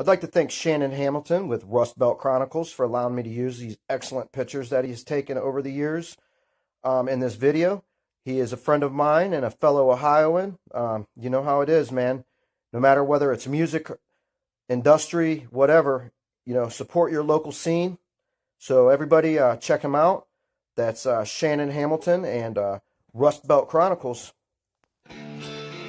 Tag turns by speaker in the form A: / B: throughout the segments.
A: I'd like to thank Shannon Hamilton with Rust Belt Chronicles for allowing me to use these excellent pictures that he's taken over the years in this video. He is a friend of mine and a fellow Ohioan. You know how it is, man. No matter whether it's music, industry, whatever, support your local scene. So everybody, check him out. That's Shannon Hamilton and Rust Belt Chronicles.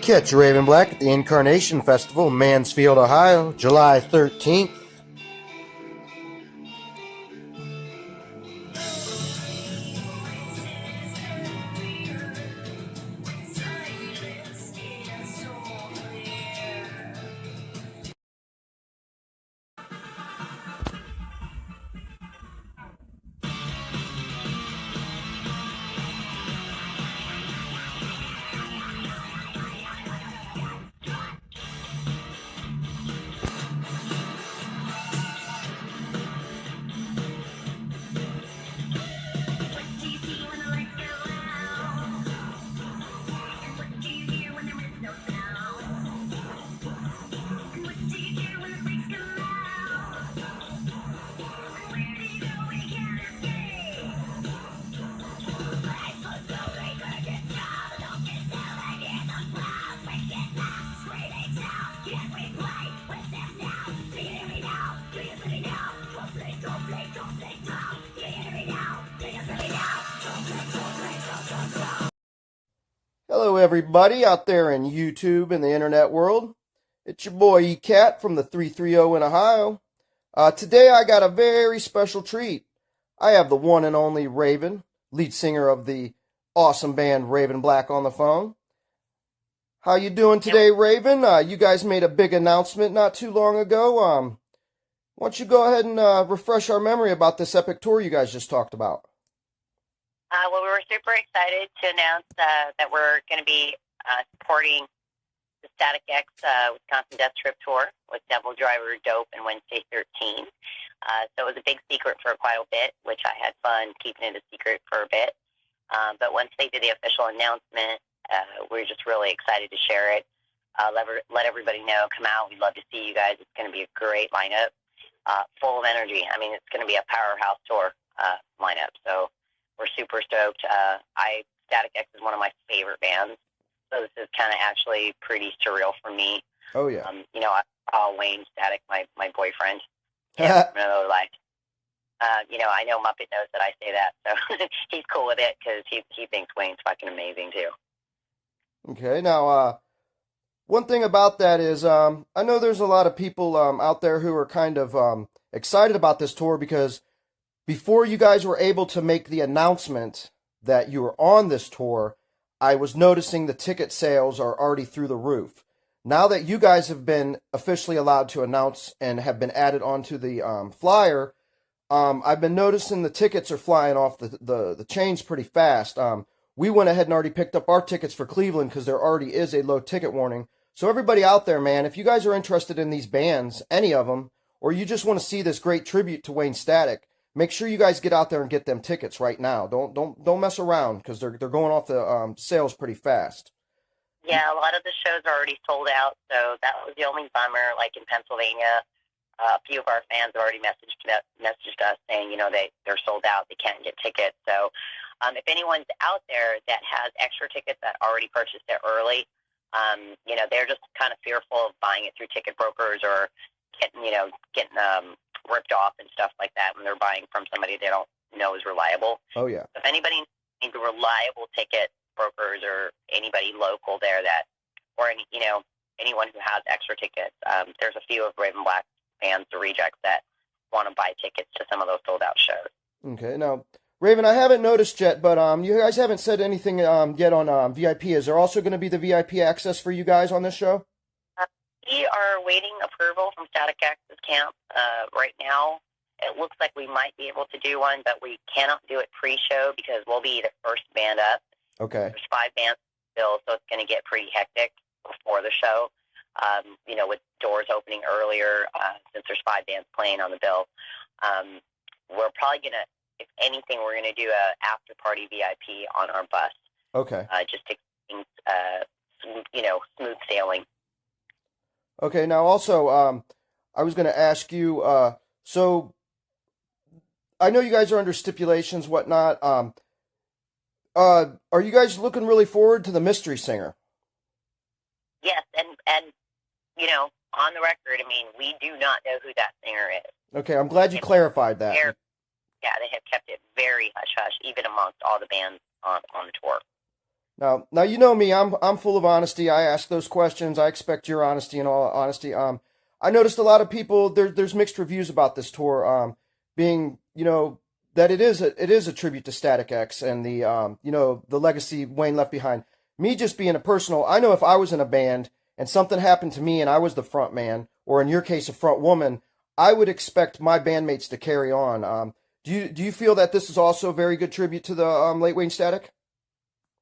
A: Catch Raven Black at the Incarnation Festival, Mansfield, Ohio, July 13th. Hello, everybody out there in YouTube and the internet world. It's your boy E-Cat from the 330 in Ohio. Today I got a very special treat. I have the one and only Raven, lead singer of the awesome band Raven Black, on the phone. How you doing today, Raven? You guys made a big announcement not too long ago. Why don't you go ahead and refresh our memory about this epic tour you guys just talked about?
B: Well, we were super excited to announce that we're going to be supporting the Static X Wisconsin Death Trip Tour with Devil Driver, Dope, and Wednesday 13. So it was a big secret for quite a bit, which I had fun keeping it a secret for a bit. But once they did the official announcement, we were just really excited to share it. Let everybody know. Come out. We'd love to see you guys. It's going to be a great lineup, full of energy. I mean, it's going to be a powerhouse tour lineup. So we're super stoked. Static X is one of my favorite bands, so this is kind of actually pretty surreal for me.
A: Oh yeah.
B: I call Wayne Static my boyfriend. Yeah, from another life. I know Muppet knows that I say that, so he's cool with it because he thinks Wayne's fucking amazing too.
A: Okay, now one thing about that is I know there's a lot of people out there who are kind of excited about this tour because before you guys were able to make the announcement that you were on this tour, I was noticing the ticket sales are already through the roof. Now that you guys have been officially allowed to announce and have been added onto the flyer, I've been noticing the tickets are flying off the chains pretty fast. We went ahead and already picked up our tickets for Cleveland because there already is a low ticket warning. So everybody out there, man, if you guys are interested in these bands, any of them, or you just want to see this great tribute to Wayne Static, make sure you guys get out there and get them tickets right now. Don't mess around because they're going off the sales pretty fast.
B: Yeah, a lot of the shows are already sold out, so that was the only bummer. Like in Pennsylvania, a few of our fans already messaged us saying, they're sold out, they can't get tickets. So if anyone's out there that has extra tickets that already purchased it early, they're just kind of fearful of buying it through ticket brokers or getting ripped off and stuff like that when they're buying from somebody they don't know is reliable.
A: Oh yeah.
B: If anybody needs reliable ticket brokers or anybody local there or anyone who has extra tickets, there's a few of Raven Black fans, the Rejects, that want to buy tickets to some of those sold out shows.
A: Okay, now Raven, I haven't noticed yet, but you guys haven't said anything yet on VIP. Is there also going to be the VIP access for you guys on this show?
B: We are waiting approval from Static X's camp right now. It looks like we might be able to do one, but we cannot do it pre-show because we'll be the first band up.
A: Okay.
B: There's 5 bands still, so it's going to get pretty hectic before the show. With doors opening earlier, since there's 5 bands playing on the bill. We're probably going to, if anything, we're going to do a after-party VIP on our bus.
A: Okay.
B: Just to keep things, smooth sailing.
A: Okay, now also, I was going to ask you. So I know you guys are under stipulations, whatnot. Are you guys looking really forward to the Mystery Singer?
B: Yes, and on the record, I mean, we do not know who that singer is.
A: Okay, I'm glad you clarified that.
B: They're, yeah, they have kept it very hush hush, even amongst all the bands on the tour.
A: Now you know me. I'm full of honesty. I ask those questions. I expect your honesty and all honesty. I noticed a lot of people there's mixed reviews about this tour. Being that it is a tribute to Static X and the the legacy Wayne left behind. Me just being a personal, I know if I was in a band and something happened to me and I was the front man, or in your case a front woman, I would expect my bandmates to carry on. Do you feel that this is also a very good tribute to the late Wayne Static?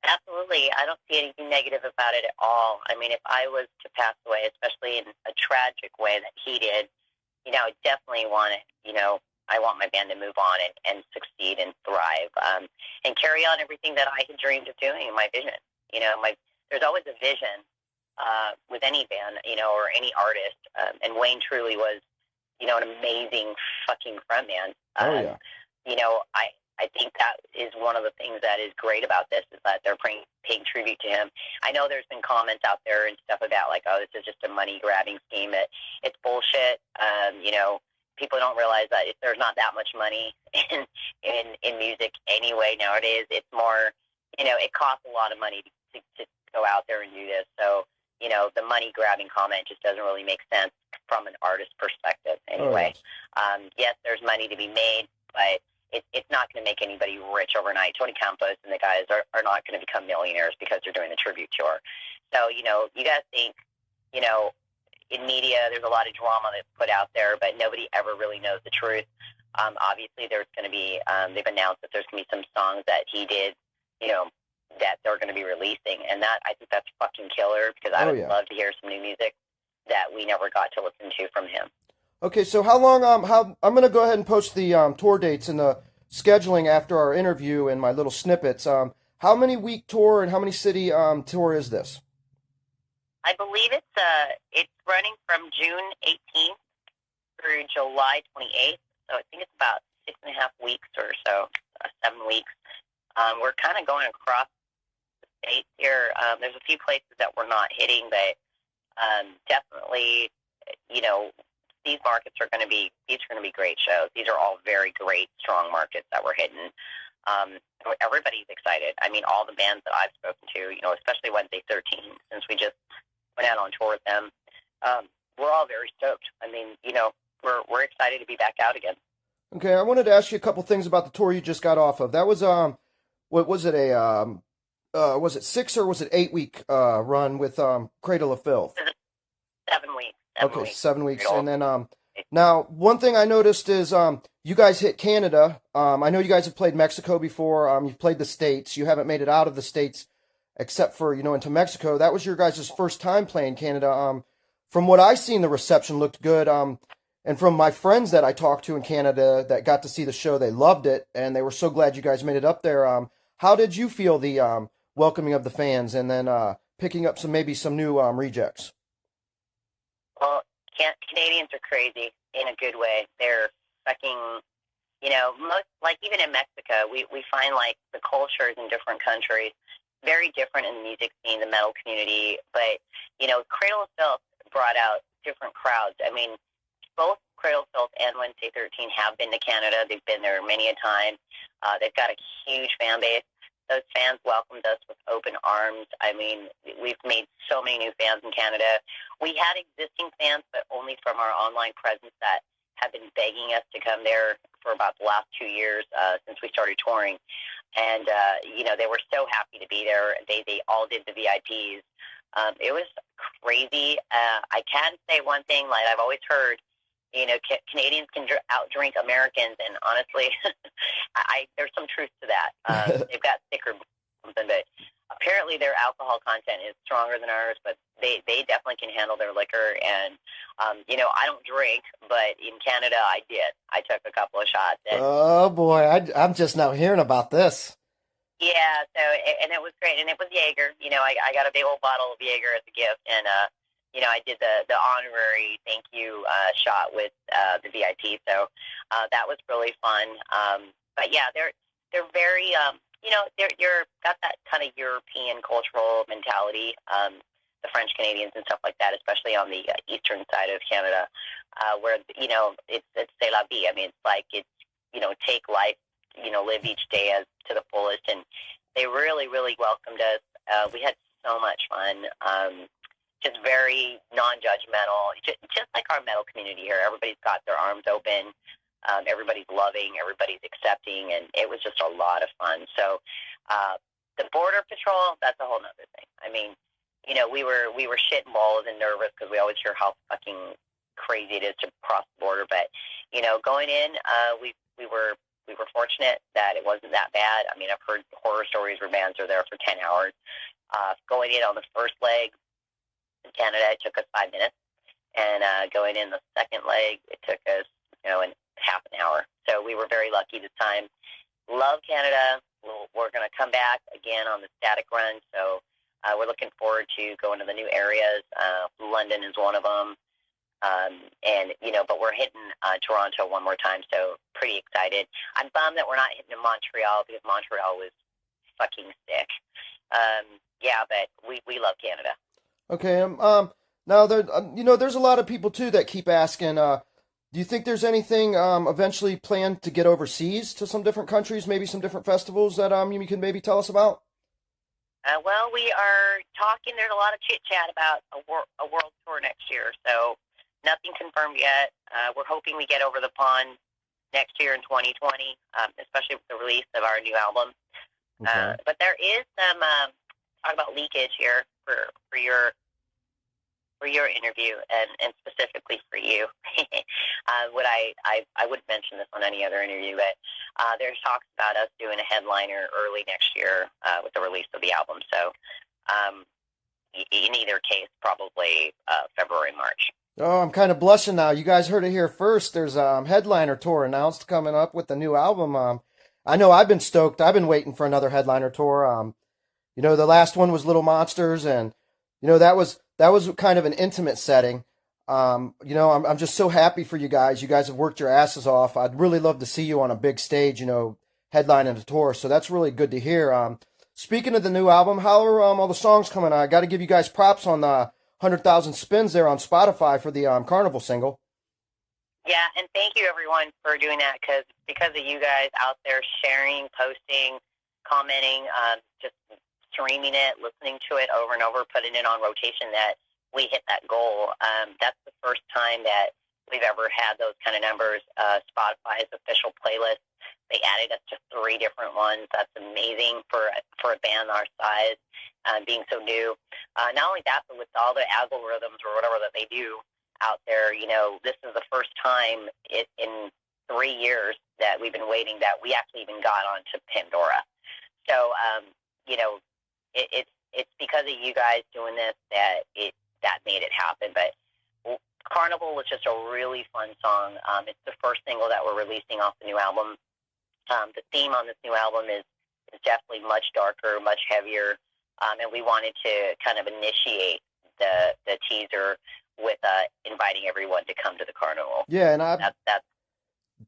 B: Absolutely. I don't see anything negative about it at all. I mean, if I was to pass away, especially in a tragic way that he did, I definitely want it. I want my band to move on and succeed and thrive and carry on everything that I had dreamed of doing in my vision. There's always a vision with any band, or any artist. And Wayne truly was, an amazing fucking frontman.
A: Oh yeah.
B: I think that is one of the things that is great about this is that they're paying tribute to him. I know there's been comments out there and stuff about like, oh, this is just a money grabbing scheme. It's bullshit. People don't realize that there's not that much money in music anyway nowadays. It's more, it costs a lot of money to go out there and do this. So, the money grabbing comment just doesn't really make sense from an artist perspective anyway.
A: Oh, yes.
B: Yes, there's money to be made, but it's not going to make anybody rich overnight. Tony Campos and the guys are not going to become millionaires because they're doing the tribute tour. So, you guys think, in media, there's a lot of drama that's put out there, but nobody ever really knows the truth. Obviously, there's going to be, they've announced that there's going to be some songs that he did, that they're going to be releasing. And I think that's fucking killer because I would love to hear some new music that we never got to listen to from him.
A: Okay, so how long? I'm gonna go ahead and post the tour dates and the scheduling after our interview and my little snippets. How many week tour and how many city tour is this?
B: I believe it's running from June 18th through July 28th. So I think it's about 6.5 weeks or so, 7 weeks. We're kind of going across the states here. There's a few places that we're not hitting, but definitely, these markets are going to be great shows. These are all very great, strong markets that we're hitting. Everybody's excited. I mean, all the bands that I've spoken to, especially Wednesday 13, since we just went out on tour with them, we're all very stoked. I mean, we're excited to be back out again.
A: Okay, I wanted to ask you a couple things about the tour you just got off of. That was what was it was it 6 or was it 8 week run with Cradle of Filth?
B: 7 weeks.
A: Okay, 7 weeks, and then now one thing I noticed is you guys hit Canada. I know you guys have played Mexico before. You've played the States. You haven't made it out of the States except for into Mexico. That was your guys' first time playing Canada. From what I seen, the reception looked good. And from my friends that I talked to in Canada that got to see the show, they loved it and they were so glad you guys made it up there. How did you feel the welcoming of the fans and then picking up maybe some new rejects?
B: Well, Canadians are crazy in a good way. They're fucking, most, like even in Mexico, we find like the cultures in different countries very different in the music scene, the metal community. But, Cradle of Filth brought out different crowds. I mean, both Cradle of Filth and Wednesday 13 have been to Canada. They've been there many a time. They've got a huge fan base. Those fans welcomed us with open arms. I mean, we've made so many new fans in Canada. We had existing fans, but only from our online presence that have been begging us to come there for about the last 2 years since we started touring. And, they were so happy to be there. They all did the VIPs. It was crazy. I can say one thing, like I've always heard, Canadians can outdrink Americans, and honestly, there's some truth to that. They've got thicker something, but apparently their alcohol content is stronger than ours, but they definitely can handle their liquor. And, I don't drink, but in Canada I did. I took a couple of shots. And,
A: oh boy, I'm just now hearing about this.
B: Yeah, so, and it was great, and it was Jaeger. I got a big old bottle of Jaeger as a gift, and I did the honorary thank you shot with the VIP, so that was really fun. But yeah, they're very you're got that kind of European cultural mentality. The French Canadians and stuff like that, especially on the eastern side of Canada, where it's c'est la vie. I mean, it's like it's take life, live each day as to the fullest, and they really really welcomed us. We had so much fun. Just very non-judgmental, just like our metal community here. Everybody's got their arms open. Everybody's loving. Everybody's accepting, and it was just a lot of fun. So the Border Patrol, that's a whole nother thing. I mean, we were shitting balls and nervous because we always hear how fucking crazy it is to cross the border. But going in, we were fortunate that it wasn't that bad. I mean, I've heard horror stories where bands are there for 10 hours. Going in on the first leg in Canada, it took us 5 minutes, and going in the second leg, it took us in half an hour. So we were very lucky this time. Love Canada. We're going to come back again on the Static run. So we're looking forward to going to the new areas. London is one of them. But we're hitting Toronto one more time, so pretty excited. I'm bummed that we're not hitting Montreal because Montreal was fucking sick. But we love Canada.
A: Okay. Now there, there's a lot of people too that keep asking. Do you think there's anything eventually planned to get overseas to some different countries, maybe some different festivals that you can maybe tell us about?
B: Well, we are talking. There's a lot of chit chat about a world tour next year, so nothing confirmed yet. We're hoping we get over the pond next year in 2020, especially with the release of our new album.
A: Okay.
B: But there is some talk about leakage here for your interview and specifically for you. I wouldn't mention this on any other interview, but there's talks about us doing a headliner early next year with the release of the album. So in either case, probably February, March.
A: Oh, I'm kind of blushing now. You guys heard it here first. There's a headliner tour announced coming up with the new album. I know I've been stoked. I've been waiting for another headliner tour. The last one was Little Monsters, and that was kind of an intimate setting. I'm just so happy for you guys. You guys have worked your asses off. I'd really love to see you on a big stage, headlining the tour. So that's really good to hear. Speaking of the new album, how are all the songs coming out? I got to give you guys props on the 100,000 spins there on Spotify for the Carnival single.
B: Yeah, and thank you everyone for doing that because of you guys out there sharing, posting, commenting, just streaming it, listening to it over and over, putting it on rotation, that we hit that goal. That's the first time that we've ever had those kind of numbers. Spotify's official playlist, they added us to 3 different ones. That's amazing for a band our size, being so new. Not only that, but with all the algorithms or whatever that they do out there, this is the first time in 3 years that we've been waiting that we actually even got onto Pandora. So, it's because of you guys doing this that made it happen. But Carnival was just a really fun song. It's the first single that we're releasing off the new album. The theme on this new album is definitely much darker, much heavier, and we wanted to kind of initiate the teaser with inviting everyone to come to the carnival.
A: Yeah, and that's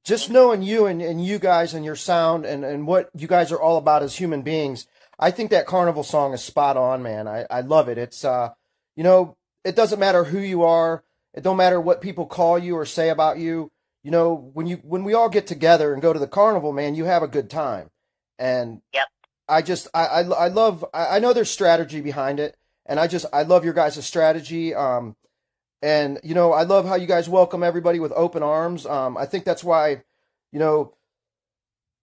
A: just knowing you and you guys and your sound and what you guys are all about as human beings. I think that Carnival song is spot on, man. I love it. It's it doesn't matter who you are. It don't matter what people call you or say about you. When we all get together and go to the carnival, man, you have a good time. And
B: yep.
A: I love, I know there's strategy behind it, and I love your guys' strategy. And I love how you guys welcome everybody with open arms. I think that's why,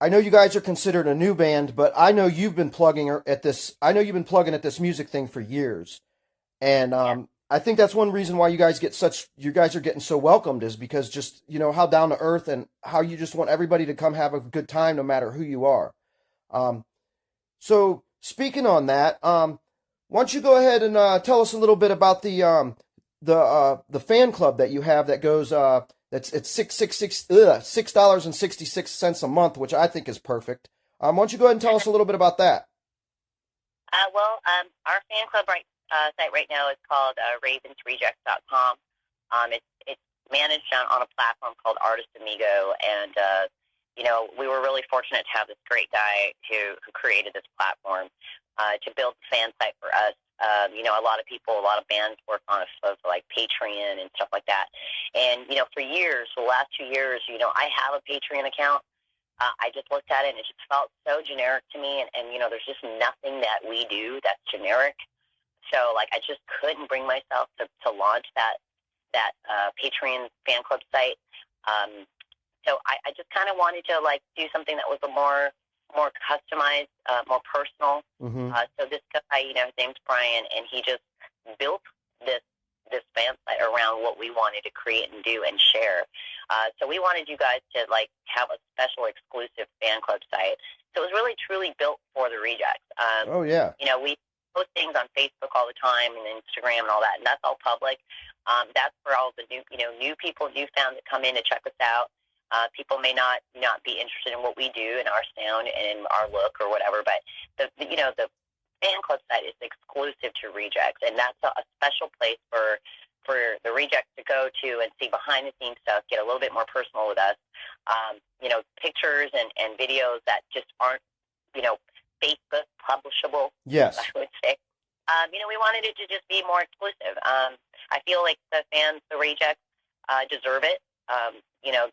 A: I know you guys are considered a new band, but I know you've been plugging at this. I know you've been plugging at this music thing for years, and I think that's one reason why you guys are getting so welcomed, is because just how down to earth and how you just want everybody to come have a good time no matter who you are. So speaking on that, why don't you go ahead and tell us a little bit about the fan club that you have that goes it's $6.66 a month, which I think is perfect. Why don't you go ahead and tell us a little bit about that?
B: Our fan club site right now is called ravensrejects.com. It's managed on a platform called Artist Amigo, and we were really fortunate to have this great guy who created this platform to build the fan site for us. A lot of people, a lot of bands work on it, like Patreon and stuff like that. And for years, the last 2 years, I have a Patreon account. I just looked at it and it just felt so generic to me. And there's just nothing that we do that's generic. So like I just couldn't bring myself to launch that Patreon fan club site. So I just kind of wanted to like do something that was a more customized, more personal.
A: Mm-hmm.
B: So this guy, his name's Brian, and he just built this fan site around what we wanted to create and do and share. So we wanted you guys to like have a special exclusive fan club site. So it was really truly built for the Rejects.
A: Oh yeah.
B: We post things on Facebook all the time and Instagram and all that, and that's all public. That's for all the new people, new fans that come in to check us out. People may not be interested in what we do and our sound and our look or whatever, but the fan club site is exclusive to Rejects, and that's a special place for the Rejects to go to and see behind the scenes stuff, get a little bit more personal with us. Pictures and videos that just aren't Facebook publishable.
A: Yes.
B: I would say. We wanted it to just be more exclusive. I feel like the fans, the Rejects, deserve it.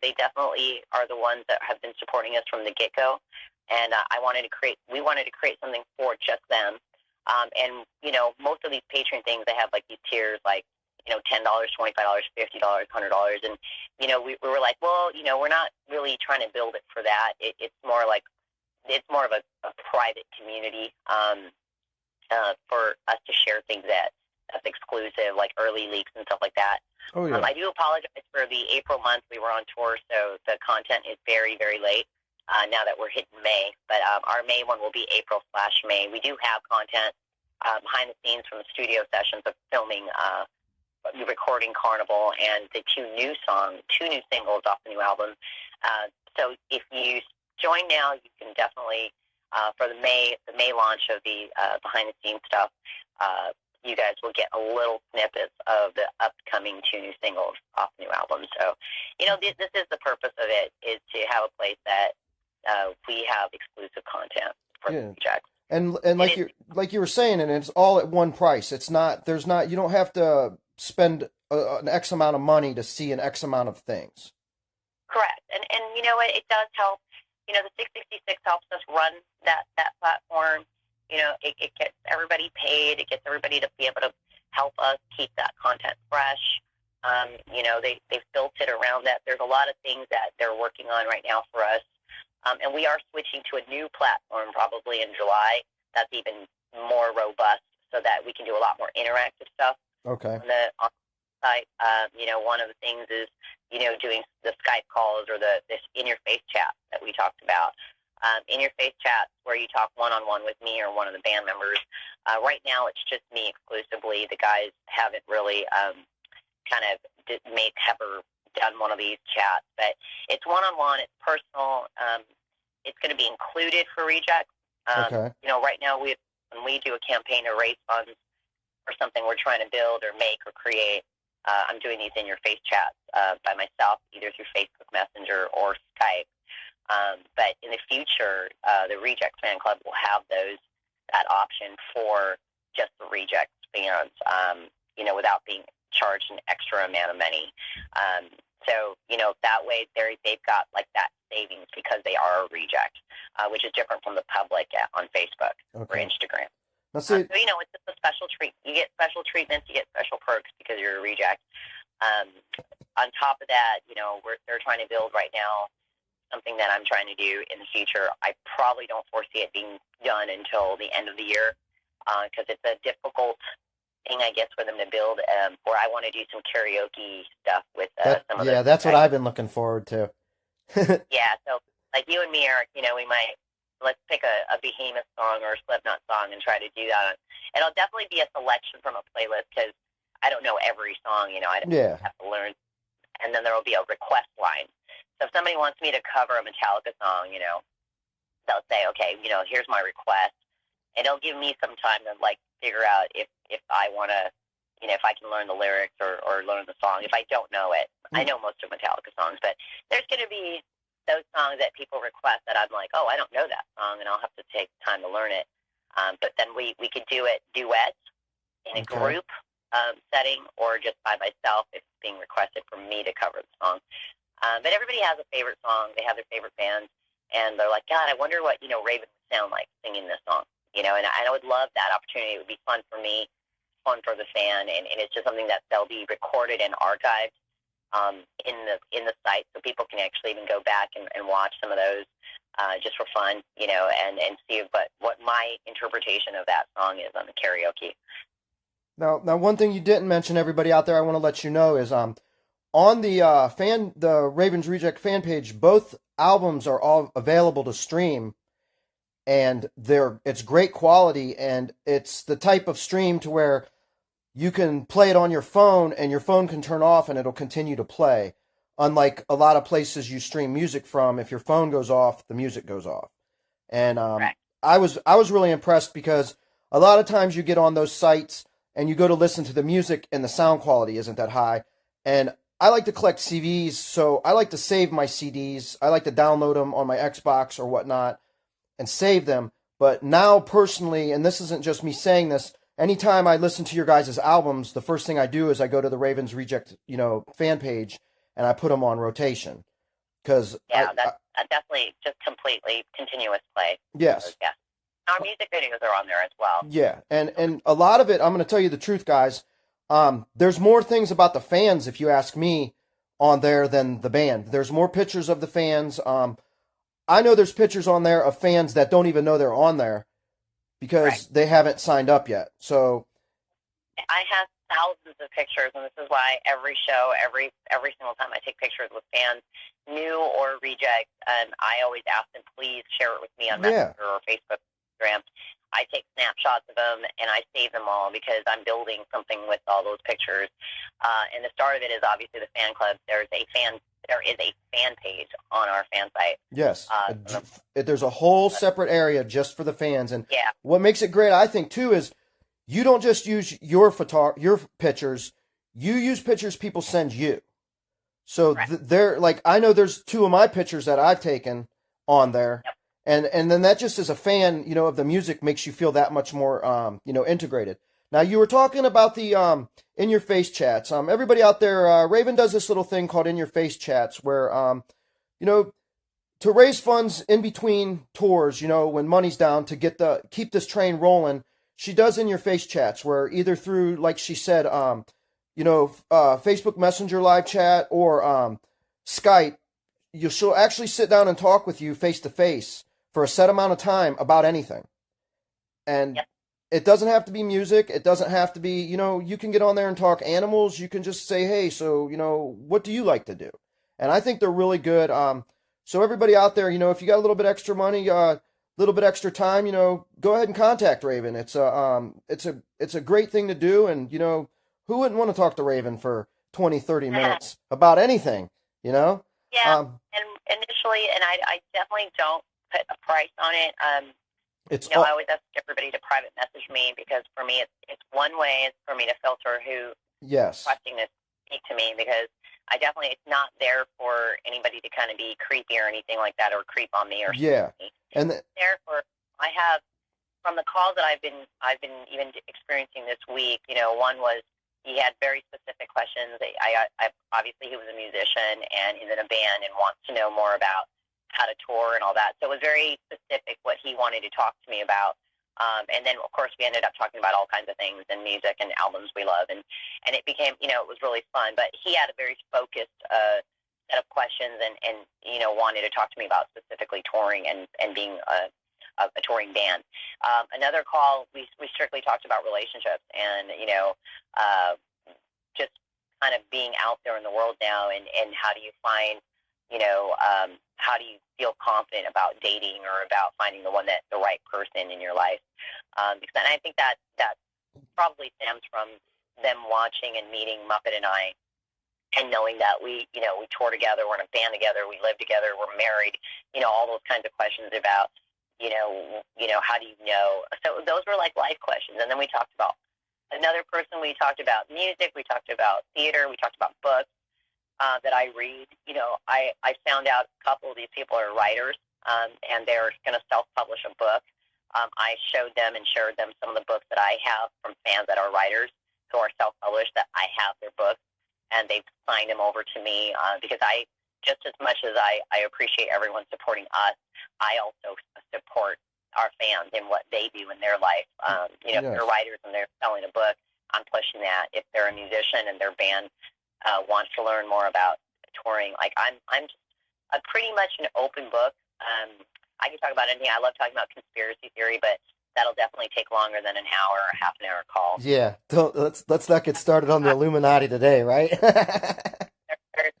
B: They definitely are the ones that have been supporting us from the get-go, and we wanted to create something for just them. And most of these Patreon things, they have like these tiers, like $10, $25, $50, $100, and we were like, well, we're not really trying to build it for that. It's more of a private community for us to share things that's exclusive, like early leaks and stuff like that.
A: Oh yeah.
B: I do apologize for the April month. We were on tour, so the content is very, very late now that we're hitting May. But our May one will be April/May. We do have content behind the scenes from the studio sessions of filming, recording Carnival, and the two new singles off the new album. So if you join now, you can definitely, for the May launch of the behind the scenes stuff, you guys will get a little snippets of the upcoming two new singles off the new album. So, this is the purpose of it, is to have a place that we have exclusive content for the Rejects.
A: And like you were saying, and it's all at one price. You don't have to spend an X amount of money to see an X amount of things.
B: Correct. And you know what? It does help. The 666 helps us run that platform. It gets everybody paid. It gets everybody to be able to help us keep that content fresh. They've built it around that. There's a lot of things that they're working on right now for us. And we are switching to a new platform probably in July that's even more robust, so that we can do a lot more interactive stuff.
A: Okay.
B: On the site. One of the things is, doing the Skype calls or this in-your-face chat that we talked about. In-your-face chats where you talk one-on-one with me or one of the band members. Right now it's just me exclusively. The guys haven't really ever done one of these chats, but it's one-on-one, it's personal. It's going to be included for Rejects.
A: Okay.
B: Right now when we do a campaign to raise funds for something we're trying to build or make or create, I'm doing these in-your-face chats by myself, either through Facebook Messenger or Skype. But in the future, the Rejects fan club will have that option for just the Rejects fans, without being charged an extra amount of money. So that way they've got like that savings because they are a Reject, which is different from the public on Facebook or Instagram.
A: Let's
B: see. It's just a special treat. You get special treatments, you get special perks because you're a Reject. On top of that, they're trying to build right now something that I'm trying to do in the future. I probably don't foresee it being done until the end of the year because it's a difficult thing, I guess, for them to build. Where I want to do some karaoke stuff with some of the.
A: Yeah, that's what I've been looking forward to.
B: Yeah, so like you and me, Eric, let's pick a Behemoth song or a Slipknot song and try to do that. It'll definitely be a selection from a playlist because I don't know every song. I don't have to learn. And then there will be a request line. So if somebody wants me to cover a Metallica song, they'll say, okay, here's my request. And it'll give me some time to, like, figure out if I want to, if I can learn the lyrics or learn the song. If I don't know it, I know most of Metallica songs, but there's going to be those songs that people request that I'm like, oh, I don't know that song, and I'll have to take time to learn it. But then we could do it duets in a group setting, or just by myself if it's being requested for me to cover the song. But everybody has a favorite song. They have their favorite bands, and they're like, God, I wonder what Raven would sound like singing this song. And I would love that opportunity. It would be fun for me, fun for the fan, and it's just something that they'll be recorded and archived in the site, so people can actually even go back and watch some of those just for fun, and see what my interpretation of that song is on the karaoke.
A: Now, one thing you didn't mention, everybody out there, I want to let you know is on the the Ravens Reject fan page, both albums are all available to stream, and it's great quality, and it's the type of stream to where you can play it on your phone, and your phone can turn off, and it'll continue to play. Unlike a lot of places you stream music from, if your phone goes off, the music goes off. And I was really impressed because a lot of times you get on those sites and you go to listen to the music and the sound quality isn't that high. And I like to collect CDs, so I like to save my CDs. I like to download them on my Xbox or whatnot and save them. But now personally, and this isn't just me saying this, anytime I listen to your guys' albums, the first thing I do is I go to the Ravens Reject, fan page, and I put them on rotation. That's
B: definitely just completely continuous play.
A: Yes.
B: Yeah. Our music videos are on there as well.
A: Yeah, and a lot of it, I'm going to tell you the truth, guys. There's more things about the fans, if you ask me, on there than the band. There's more pictures of the fans. I know there's pictures on there of fans that don't even know they're on there because they haven't signed up yet. So
B: I have thousands of pictures, and this is why every show, every single time I take pictures with fans, new or reject, I always ask them, please share it with me on Messenger or Facebook, Instagram. I take snapshots of them, and I save them all because I'm building something with all those pictures. And the start of it is obviously the fan club. There is a fan page on our fan site.
A: Yes. There's a whole separate area just for the fans. And what makes it great, I think, too, is you don't just use your pictures. You use pictures people send you. So they're like, I know there's 2 of my pictures that I've taken on there.
B: Yep.
A: And then that just as a fan, of the music makes you feel that much more, integrated. Now, you were talking about the in your face chats. Everybody out there, Raven does this little thing called in your face chats where, to raise funds in between tours, when money's down to keep this train rolling. She does in your face chats where either through, like she said, Facebook Messenger live chat or Skype, she'll actually sit down and talk with you face to face for a set amount of time about anything. And it doesn't have to be music. It doesn't have to be, you can get on there and talk animals. You can just say, hey, so, what do you like to do? And I think they're really good. So everybody out there, if you got a little bit extra money, little bit extra time, go ahead and contact Raven. It's a great thing to do. And, who wouldn't want to talk to Raven for 20, 30 minutes about anything,
B: Yeah. And initially, and I definitely don't put a price on it. I always ask everybody to private message me because for me, it's one way is for me to filter who requesting to speak to me because it's not there for anybody to kind of be creepy or anything like that or creep on me or me.
A: And
B: therefore, I have from the calls that I've been even experiencing this week. One was he had very specific questions. I obviously he was a musician and is in a band and wants to know more about how to tour and all that. So it was very specific what he wanted to talk to me about. And then, of course, we ended up talking about all kinds of things and music and albums we love. And it became, it was really fun. But he had a very focused set of questions and wanted to talk to me about specifically touring and being a touring band. Another call, we strictly talked about relationships and, just kind of being out there in the world now and how do you find, how do you feel confident about dating or about finding the right person in your life? Because I think that probably stems from them watching and meeting Muppet and I and knowing that we tour together, we're in a band together, we live together, we're married, all those kinds of questions about How do you know? So those were like life questions. And then we talked about another person. We talked about music. We talked about theater. We talked about books that I read. I found out a couple of these people are writers, and they're going to self-publish a book. I showed them and shared them some of the books that I have from fans that are writers who are self-published, that I have their books, and they've signed them over to me because just as much as I appreciate everyone supporting us, I also support our fans in what they do in their life. If
A: Yes.
B: they're writers and they're selling a book, I'm pushing that. If they're a musician and their band wants to learn more about touring, like I'm just pretty much an open book. I can talk about anything. I love talking about conspiracy theory, but that'll definitely take longer than an hour or half an hour call.
A: Yeah, let's not get started on the Illuminati today, right?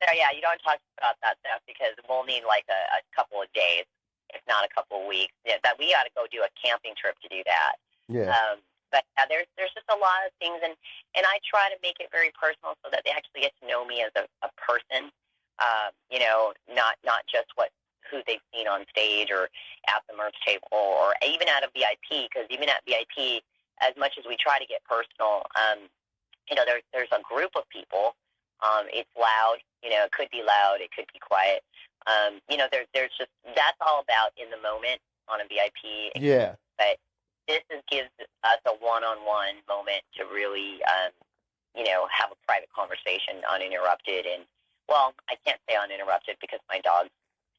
B: Yeah, you don't talk about that stuff because we'll need like a couple of days, if not a couple of weeks. Yeah, that we got to go do a camping trip to do that.
A: Yeah.
B: But there's just a lot of things, and I try to make it very personal so that they actually get to know me as a person. Not just who they've seen on stage or at the merch table or even at a VIP. Because even at VIP, as much as we try to get personal, there's a group of people. It's loud. It could be loud. It could be quiet. There's just that's all about in the moment on a VIP.
A: Yeah.
B: But this gives us a one-on-one moment to really, have a private conversation uninterrupted. And, well, I can't say uninterrupted because my dogs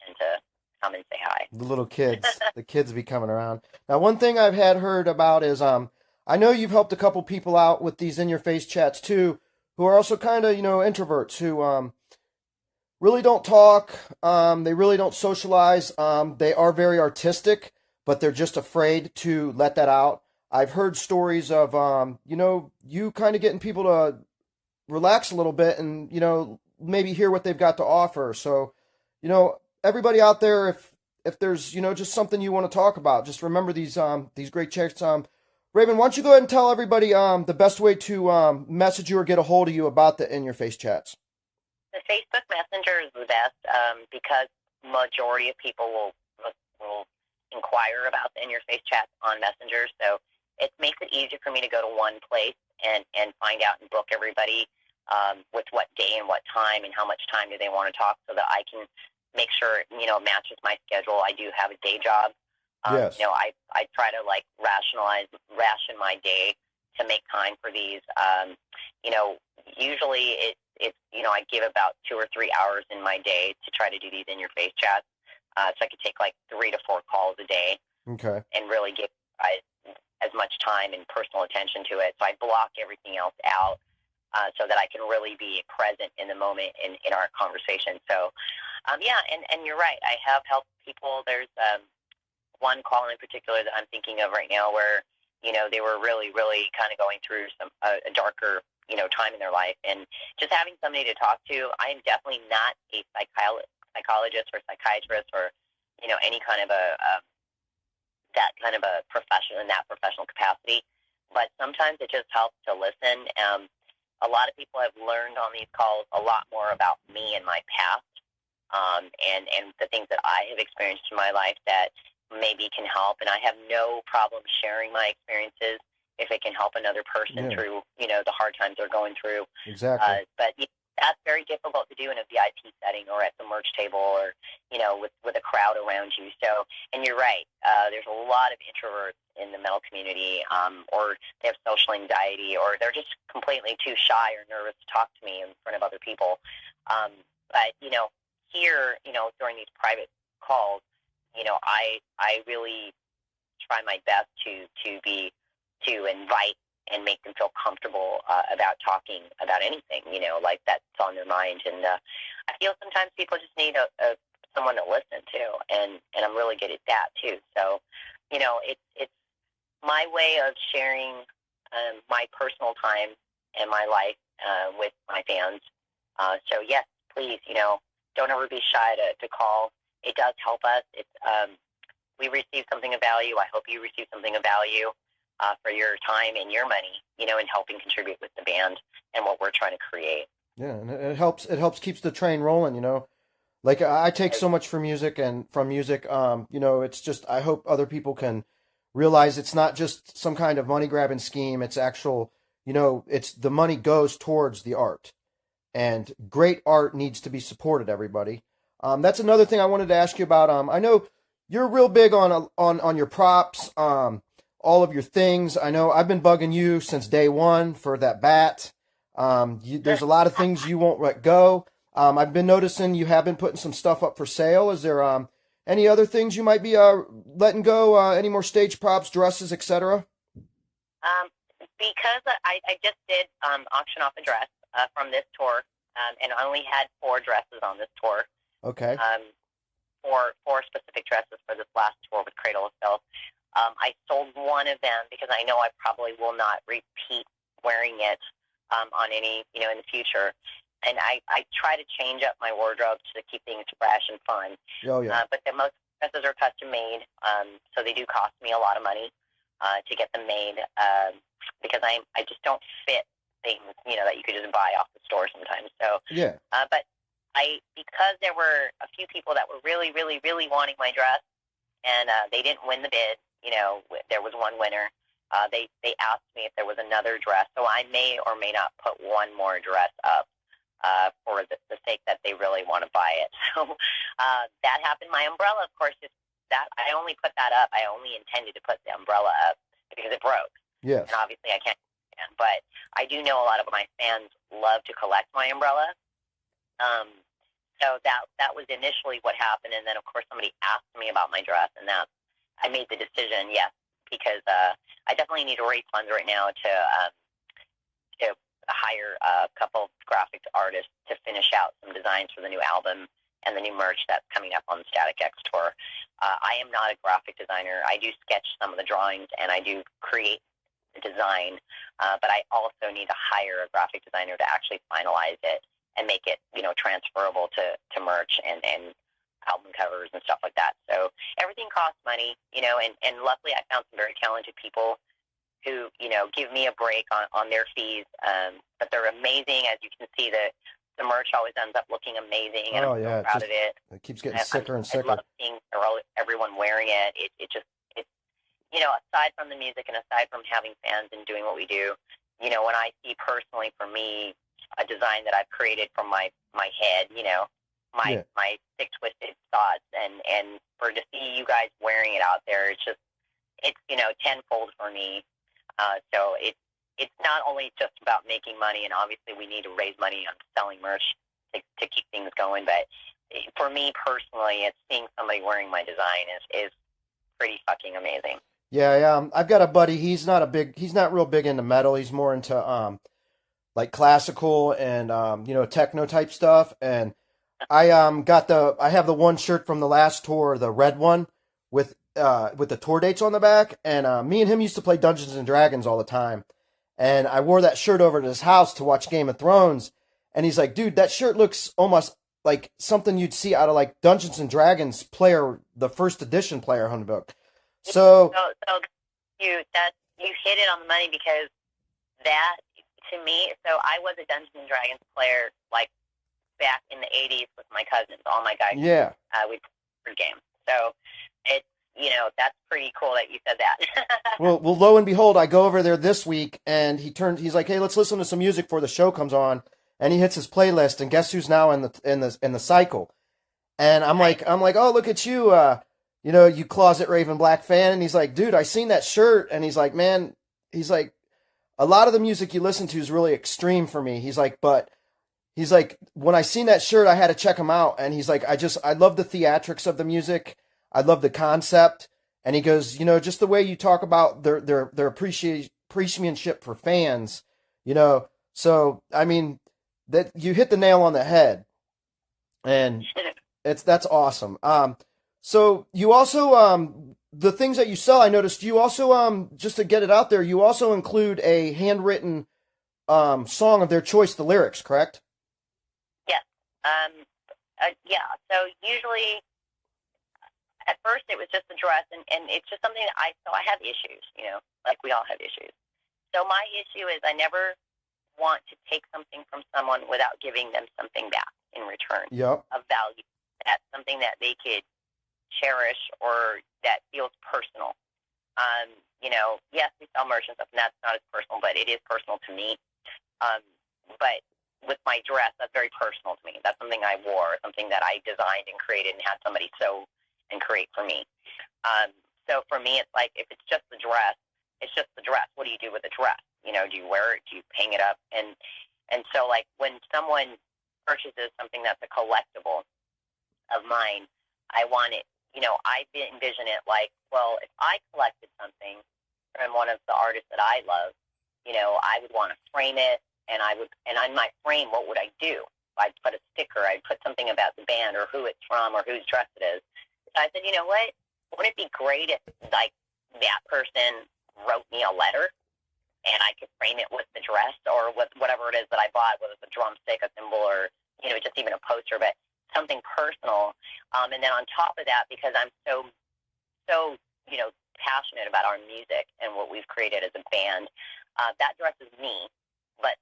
B: tend to come and say hi.
A: The little kids, the kids be coming around. Now, one thing I've had heard about is I know you've helped a couple people out with these in your face chats too, who are also kind of, introverts who really don't talk, they really don't socialize. They are very artistic, but they're just afraid to let that out. I've heard stories of you kind of getting people to relax a little bit and, maybe hear what they've got to offer. So, everybody out there, if there's, just something you want to talk about, just remember these great chats. Raven, why don't you go ahead and tell everybody the best way to message you or get a hold of you about the in your face chats.
B: The Facebook Messenger is the best because majority of people will inquire about the in your face chats on Messenger. So it makes it easier for me to go to one place and find out and book everybody with what day and what time and how much time do they want to talk so that I can make sure, it matches my schedule. I do have a day job.
A: Yes.
B: I try to ration my day to make time for these. Usually it's I give about 2 or 3 hours in my day to try to do these in your face chats. So I could take like 3 to 4 calls a day.
A: Okay.
B: And really give as much time and personal attention to it. So I block everything else out so that I can really be present in the moment in our conversation. So, and you're right. I have helped people. There's one call in particular that I'm thinking of right now where, they were really, really kind of going through a darker, time in their life. And just having somebody to talk to, I am definitely not a psychologist or psychiatrist or, any kind of that kind of a profession in that professional capacity. But sometimes it just helps to listen. A lot of people have learned on these calls a lot more about me and my past, and the things that I have experienced in my life that maybe can help. And I have no problem sharing my experiences if it can help another person through, the hard times they're going through.
A: Exactly.
B: But that's very difficult to do in a VIP setting or at the merch table or, with a crowd around you. So, and you're right. There's a lot of introverts in the metal community, or they have social anxiety, or they're just completely too shy or nervous to talk to me in front of other people. But, here, during these private calls, I really try my best to invite and make them feel comfortable about talking about anything, like that's on their mind. And I feel sometimes people just need someone to listen to, and I'm really good at that too. So, it's my way of sharing my personal time and my life with my fans. So yes, please, don't ever be shy to call. It does help us. It's we receive something of value. I hope you receive something of value for your time and your money, in helping contribute with the band and what we're trying to create.
A: Yeah, and it helps. It helps keeps the train rolling. Like I take so much for music and from music. You know, it's just I hope other people can realize it's not just some kind of money grabbing scheme. It's actual, you know, it's the money goes towards the art, and great art needs to be supported. Everybody. That's another thing I wanted to ask you about. I know you're real big on your props. All of your things. I know I've been bugging you since day one for that bat. There's a lot of things you won't let go. I've been noticing you have been putting some stuff up for sale. Is there any other things you might be letting go? Any more stage props, dresses, etc.?
B: Um, because I just did auction off a dress from this tour, and I only had 4 dresses on this tour.
A: Okay.
B: Four specific dresses for this last tour with Cradle of Filth. I sold one of them because I know I probably will not repeat wearing it on any, in the future. And I try to change up my wardrobe to keep things fresh and fun.
A: Oh yeah.
B: But the most dresses are custom made, so they do cost me a lot of money to get them made because I just don't fit things, that you could just buy off the store sometimes. So
A: Yeah.
B: but because there were a few people that were really, really, really wanting my dress, and they didn't win the bid. There was one winner. They asked me if there was another dress, so I may or may not put one more dress up for the sake that they really want to buy it. So that happened. My umbrella, of course, is that I only put that up. I only intended to put the umbrella up because it broke,
A: Yes.
B: and obviously I can't. But I do know a lot of my fans love to collect my umbrella. So that was initially what happened, and then of course somebody asked me about my dress, and that I made the decision, yes, because I definitely need to raise funds right now to hire a couple of graphic artists to finish out some designs for the new album and the new merch that's coming up on the Static X tour. I am not a graphic designer. I do sketch some of the drawings, and I do create the design, but I also need to hire a graphic designer to actually finalize it and make it, transferable to merch and album covers and stuff like that. So everything costs money, and luckily I found some very talented people who, give me a break on their fees. But they're amazing. As you can see, the merch always ends up looking amazing, and I'm so proud of it.
A: It keeps getting sicker and sicker.
B: I love seeing everyone wearing it. Aside from the music and aside from having fans and doing what we do, when I see personally for me a design that I've created from my head, my sick twisted thoughts, and for to see you guys wearing it out there, it's tenfold for me. So it's not only just about making money, and obviously we need to raise money on selling merch to keep things going, but for me personally, it's seeing somebody wearing my design is pretty fucking amazing.
A: Yeah. I've got a buddy. He's not real big into metal. He's more into like classical and techno type stuff. And I have the one shirt from the last tour, the red one with the tour dates on the back. And me and him used to play Dungeons and Dragons all the time. And I wore that shirt over to his house to watch Game of Thrones. And he's like, dude, that shirt looks almost like something you'd see out of like Dungeons and Dragons player, the first edition player handbook. So
B: you hit it on the money because that to me. So I was a Dungeons and Dragons player like back in the '80s with my cousins. All my guys,
A: yeah,
B: we played games. So it's that's pretty cool that you said that.
A: well, lo and behold, I go over there this week, and he's like, hey, let's listen to some music before the show comes on, and he hits his playlist, and guess who's now in the cycle? And I'm like, oh, look at you, you closet Raven Black fan. And he's like, dude, I seen that shirt. And he's like, man, a lot of the music you listen to is really extreme for me. He's like, when I seen that shirt, I had to check him out. And he's like, I love the theatrics of the music. I love the concept. And he goes, just the way you talk about their appreciation for fans, so, I mean, that you hit the nail on the head, and that's awesome. So you also, the things that you sell, I noticed you also, just to get it out there, you also include a handwritten, song of their choice, the lyrics, correct?
B: Yes. Yeah. So usually at first it was just a dress, and it's just something that I have issues, like we all have issues. So my issue is I never want to take something from someone without giving them something back in return
A: Yep.
B: of value. that's something that they could cherish or that feels personal. Yes, we sell merch and stuff, and that's not as personal, but it is personal to me. But with my dress, that's very personal to me. That's something I wore, something that I designed and created and had somebody sew and create for me. So for me, it's like if it's just the dress, it's just the dress. What do you do with the dress? Do you wear it? Do you hang it up? And so like when someone purchases something that's a collectible of mine, I want it. I envision it like, well, if I collected something from one of the artists that I love, I would want to frame it, and on my frame, what would I do? I'd put a sticker, I'd put something about the band or who it's from or whose dress it is. So I said, you know what? Wouldn't it be great if like that person wrote me a letter and I could frame it with the dress or with whatever it is that I bought, whether it's a drumstick, a cymbal, or just even a poster, but something personal. And then on top of that, because I'm so passionate about our music and what we've created as a band, that dress is me. But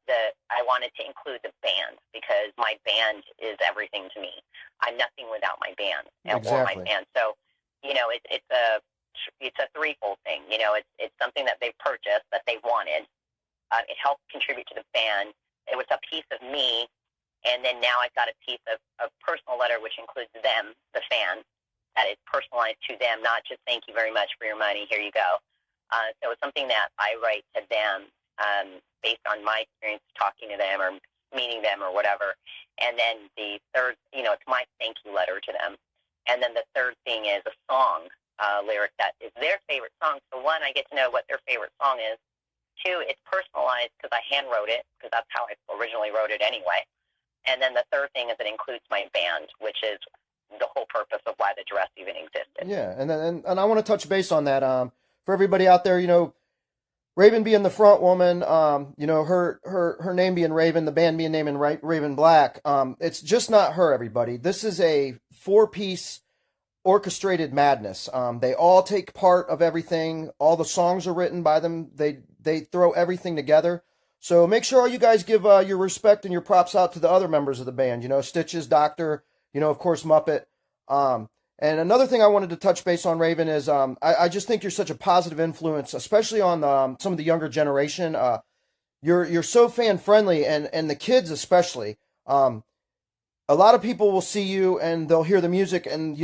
B: I wanted to include the band because my band is everything to me. I'm nothing without my band or my band. So, it's a threefold thing. It's something that they purchased that they wanted. It helped contribute to the band. It was a piece of me, and then now I've got a piece of a personal letter which includes them, the fan, that is personalized to them, not just thank you very much for your money, here you go. So it's something that I write to them based on my experience talking to them or meeting them or whatever. And then the third, it's my thank you letter to them. And then the third thing is a song lyric that is their favorite song. So one, I get to know what their favorite song is. Two, it's personalized because I hand wrote it, because that's how I originally wrote it anyway. And then the third thing is it includes my band, which is the whole purpose of why the dress even existed.
A: Yeah, and I want to touch base on that. For everybody out there, Raven being the front woman, her name being Raven, the band being named Raven Black. It's just not her, everybody. This is a 4-piece orchestrated madness. They all take part of everything. All the songs are written by them. They throw everything together. So make sure you guys give your respect and your props out to the other members of the band. Stitches, Doctor, of course, Muppet. And another thing I wanted to touch base on, Raven, is I just think you're such a positive influence, especially on some of the younger generation. You're so fan friendly, and the kids especially. A lot of people will see you and they'll hear the music, and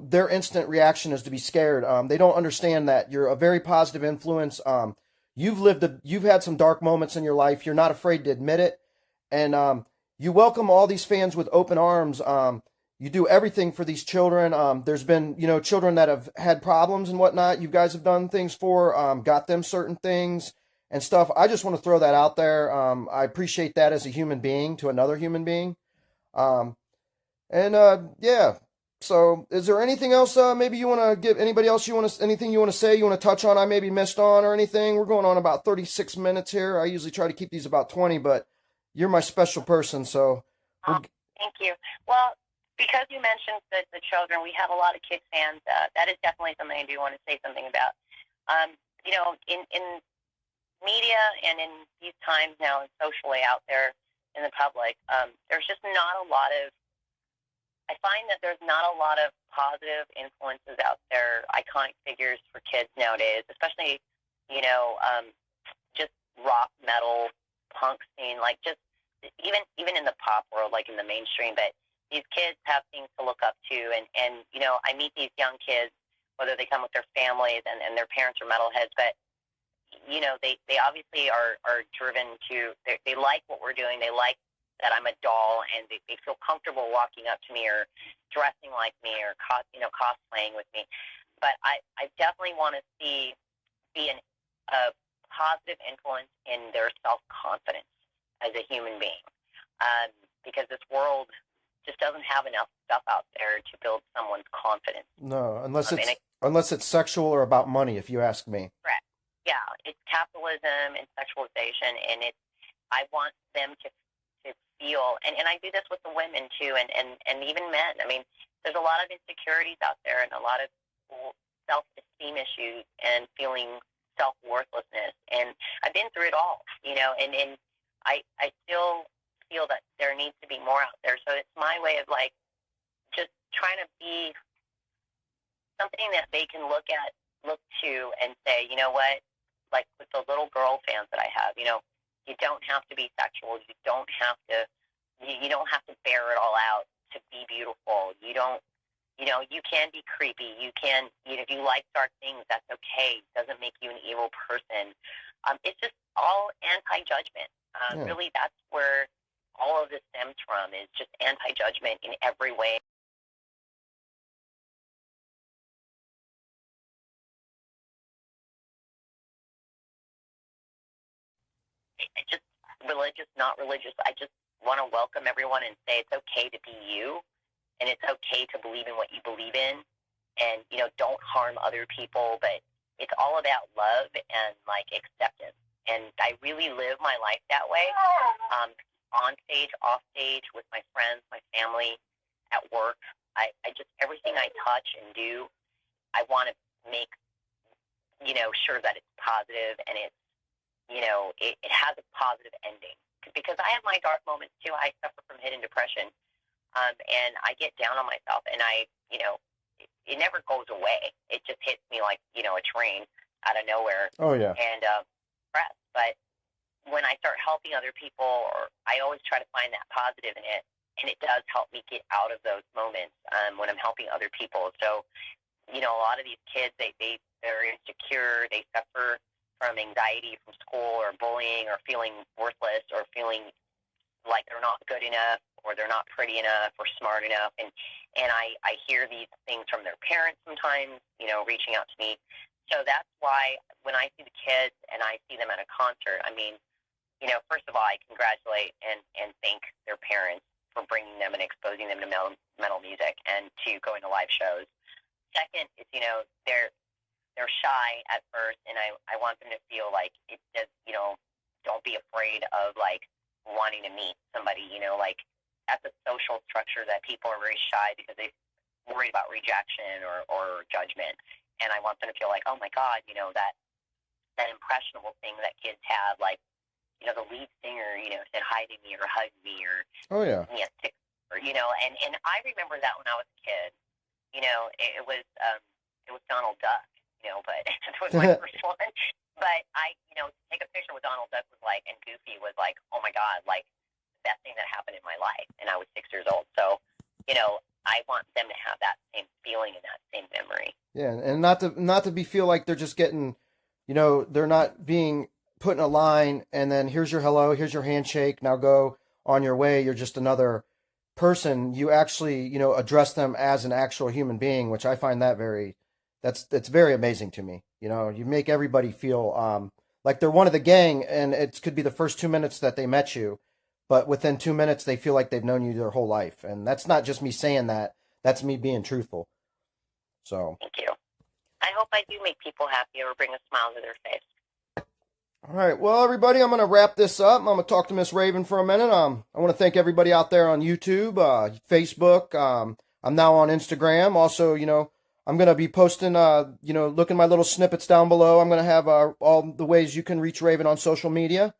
A: their instant reaction is to be scared. They don't understand that you're a very positive influence. You've had some dark moments in your life. You're not afraid to admit it, and you welcome all these fans with open arms. You do everything for these children. There's been, children that have had problems and whatnot. You guys have done things for, got them certain things and stuff. I just want to throw that out there. I appreciate that as a human being to another human being. Yeah. So is there anything else, maybe you want to give anybody else anything you want to say, you want to touch on, I maybe missed on or anything? We're going on about 36 minutes here. I usually try to keep these about 20, but you're my special person. So.
B: Thank you. Well, because you mentioned the children, we have a lot of kid fans. That is definitely something I do want to say something about. In media and in these times now, and socially out there in the public, there's just not a lot of. I find that there's not a lot of positive influences out there, iconic figures for kids nowadays, especially just rock, metal, punk scene, like just even in the pop world, like in the mainstream, but. These kids have things to look up to, and I meet these young kids, whether they come with their families and their parents are metalheads, but they obviously are driven to, they like what we're doing, they like that I'm a doll, and they feel comfortable walking up to me or dressing like me or cosplaying with me. But I definitely want to be a positive influence in their self-confidence as a human being, because this world just doesn't have enough stuff out there to build someone's confidence.
A: No, unless it's sexual or about money, if you ask me.
B: Correct. Yeah, it's capitalism and sexualization, and I want them to feel, and I do this with the women too, and even men. I mean, there's a lot of insecurities out there and a lot of self-esteem issues and feeling self-worthlessness, and I've been through it all, and I still feel that there needs to be more out there. So it's my way of like just trying trying to be something that they can look to and say, you know what, like with the little girl fans that I have, you know, you don't have to be sexual. You don't have to bear it all out to be beautiful. You don't, you know, you can be creepy. You can, you know, if you like dark things, that's okay. It doesn't make you an evil person. It's just all anti-judgment. Really, that's where all of this stems from, is just anti-judgment in every way. Just religious, not religious. I just want to welcome everyone and say it's okay to be you, and it's okay to believe in what you believe in, and, you know, don't harm other people. But it's all about love and like acceptance. And I really live my life that way, on stage, off stage, with my friends, my family, at work. I just, everything I touch and do, I want to make, you know, sure that it's positive and it's, you know, it has a positive ending. Because I have my dark moments too. I suffer from hidden depression, and I get down on myself, and I, you know, it never goes away. It just hits me like, you know, a train out of nowhere.
A: Oh yeah.
B: And but when I start helping other people, or I always try to find that positive in it, and it does help me get out of those moments when I'm helping other people. So, you know, a lot of these kids, they're insecure, they suffer from anxiety from school or bullying or feeling worthless or feeling like they're not good enough or they're not pretty enough or smart enough. And I hear these things from their parents sometimes, you know, reaching out to me. So that's why when I see the kids and I see them at a concert, I mean, you know, first of all, I congratulate and thank their parents for bringing them and exposing them to metal music and to going to live shows. Second is, you know, they're shy at first, and I want them to feel like it does, you know, don't be afraid of like wanting to meet somebody, you know, like that's a social structure that people are very shy because they're worried about rejection or judgment. And I want them to feel like, oh my God, you know, that impressionable thing that kids have, like, you know, the lead singer, you know, said hi to me or hugged me or
A: Oh yeah.
B: or, you know, and I remember that when I was a kid. You know, it was Donald Duck, you know, but it was my first one. But you know, to take a picture with Donald Duck was like, and Goofy was like, oh my God, like the best thing that happened in my life. And I was 6 years old. So, you know, I want them to have that same feeling and that same memory.
A: Yeah, and not to be feel like they're just getting, you know, they're not being put in a line and then here's your hello, here's your handshake, now go on your way. You're just another person. You actually, you know, address them as an actual human being, which I find that that's very amazing to me. You know, you make everybody feel like they're one of the gang, and it could be the first 2 minutes that they met you, but within 2 minutes they feel like they've known you their whole life. And that's not just me saying that; that's me being truthful. So,
B: thank you. I hope I do make people happy or bring a smile to their face.
A: all right, well, everybody, I'm going to wrap this up. I'm going to talk to Miss Raven for a minute. I want to thank everybody out there on YouTube, Facebook. I'm now on Instagram. Also, you know, I'm going to be posting, you know, look at my little snippets down below. I'm going to have all the ways you can reach Raven on social media.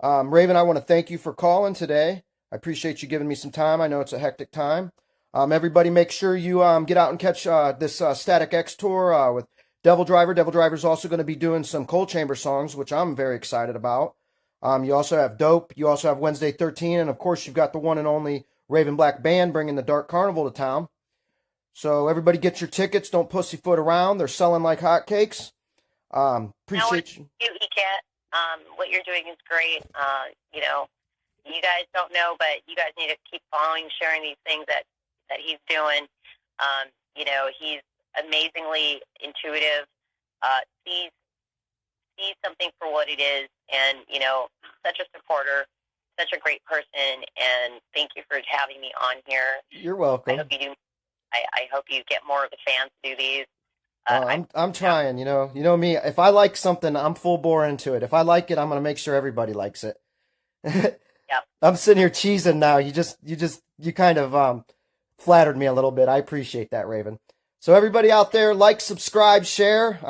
A: Raven, I want to thank you for calling today. I appreciate you giving me some time. I know it's a hectic time. Everybody, make sure you get out and catch this Static X tour with Devil Driver. Devil Driver's also going to be doing some Cold Chamber songs, which I'm very excited about. You also have Dope. You also have Wednesday 13. And, of course, you've got the one and only Raven Black Band bringing the Dark Carnival to town. So everybody get your tickets. Don't pussyfoot around. They're selling like hotcakes. Appreciate you.
B: You can't. What you're doing is great. You know, you guys don't know, but you guys need to keep following, sharing these things that he's doing. You know, he's amazingly intuitive, sees something for what it is, and, you know, such a supporter, such a great person, and thank you for having me on here.
A: You're welcome.
B: I hope you do. I hope you get more of the fans to do these.
A: I'm trying, you know me. If I like something, I'm full bore into it. If I like it, I'm going to make sure everybody likes it.
B: Yep.
A: I'm sitting here cheesing now. You kind of flattered me a little bit. I appreciate that, Raven. So everybody out there, like, subscribe, share.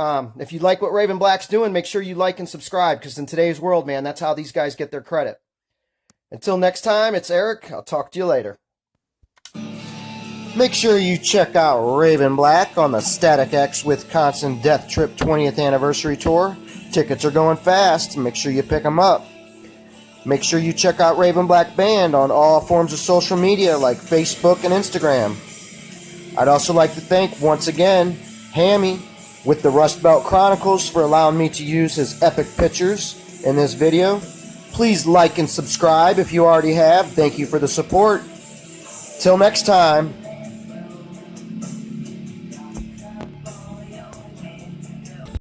A: If you like what Raven Black's doing, make sure you like and subscribe, because in today's world, man, that's how these guys get their credit. Until next time, it's Eric. I'll talk to you later. Make sure you check out Raven Black on the Static X Wisconsin Death Trip 20th Anniversary Tour. Tickets are going fast. Make sure you pick them up. Make sure you check out Raven Black Band on all forms of social media like Facebook and Instagram. I'd also like to thank once again Hammy with the Rust Belt Chronicles for allowing me to use his epic pictures in this video. Please like and subscribe if you already have. Thank you for the support. Till next time.